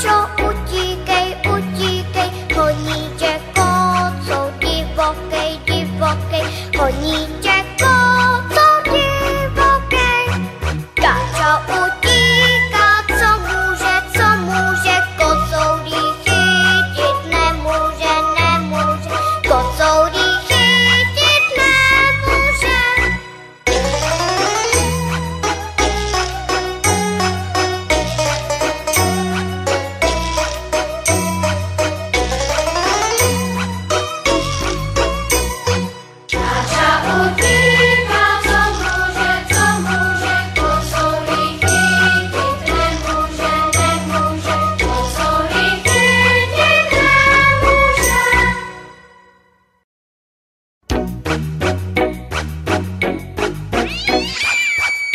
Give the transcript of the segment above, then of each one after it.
utíkej, utíkej, honí tě koco, divokej, divokej, honí tě koco, divokej. Káča utíká, co může, kocourý chytit nemůže, nemůže, kocourý chytit nemůže. Káča utíká, co může, kocourý chytit nemůže, nemůže, kocourý chytit nemůže.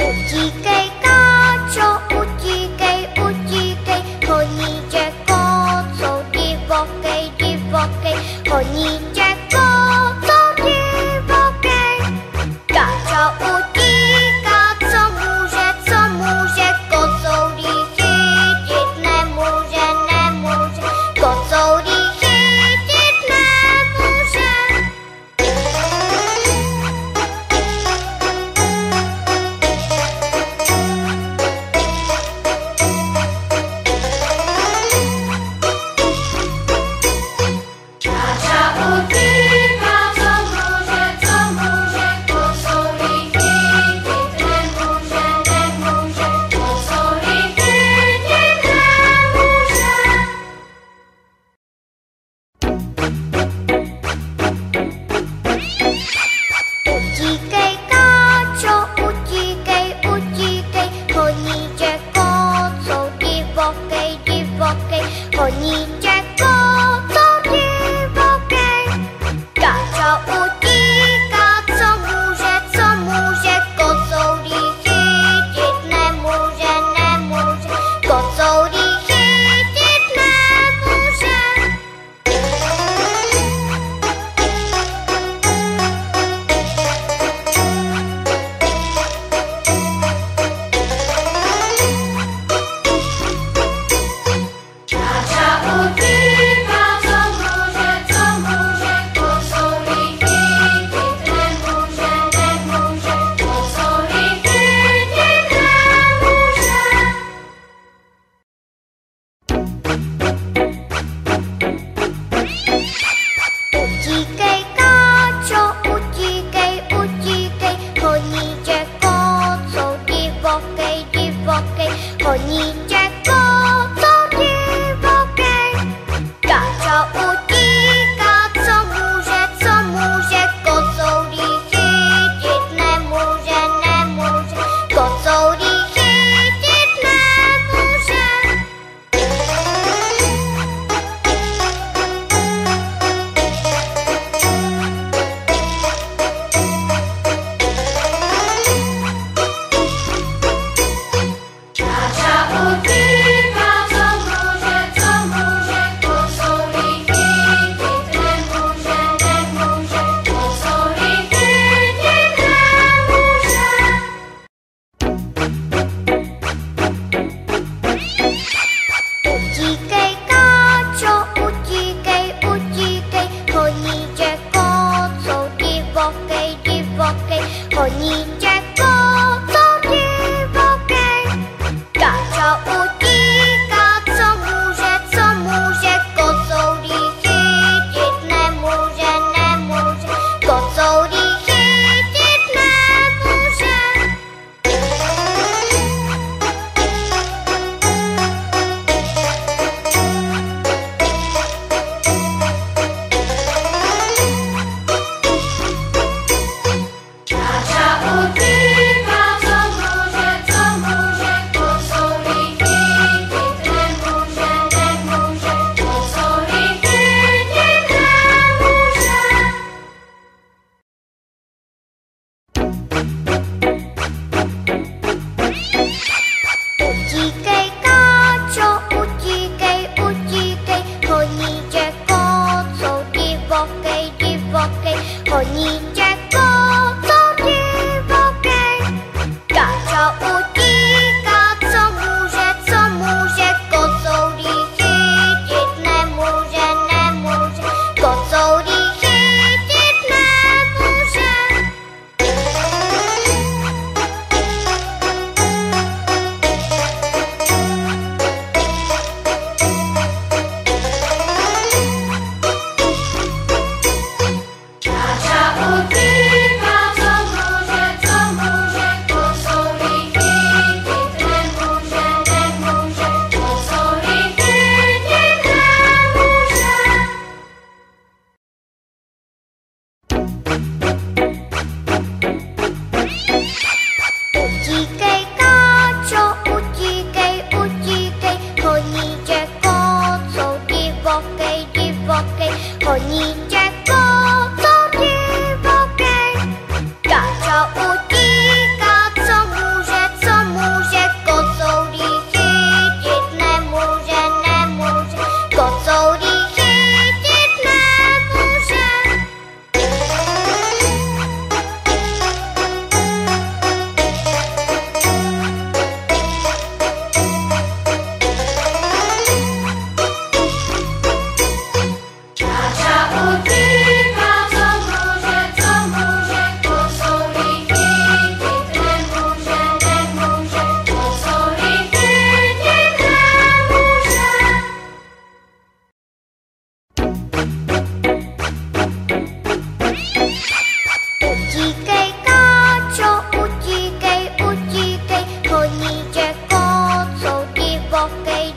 Utíkej, káčo, utíkej, utíkej, honí tě koco, divokej, divokej, honí tě koco, divokej. Káča utíká, co může, kocourý chytit nemůže, nemůže, kocourý chytit nemůže. Káča utíká, co může, kocourý chytit nemůže, nemůže, kocourý chytit nemůže. Utíkej, káčo, utíkej, utíkej, honí tě koco, divokej, divokej, honí tě koco, divokej. Káča utíká, co může, kocourý chytit nemůže, nemůže, kocourý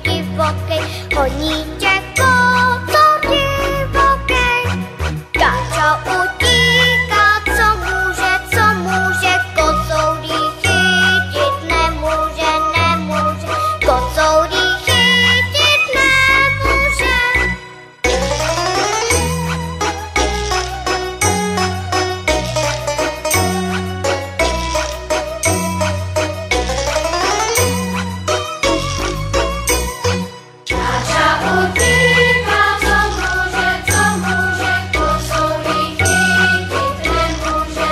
divokej, koníček kocour divokej. Káča utíká, co může, kocourí chytit nemůže, kocourí chytit nemůže. Káča utíká, co může, kocourí chytit nemůže,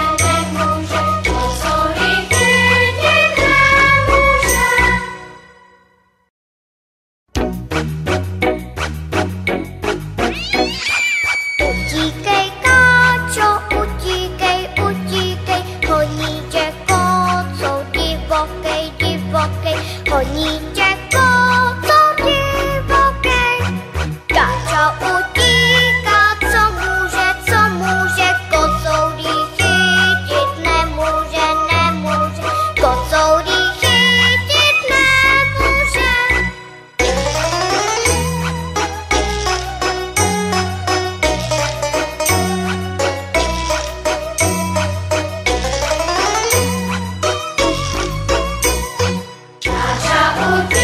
kocourí chytit nemůže. Utíkej, káčo, utíkej, koníček kocour divokej, koníček kocour divokej. Káča utíká, co může, kocourí chytit nemůže, kocourí chytit nemůže. Káča utíká,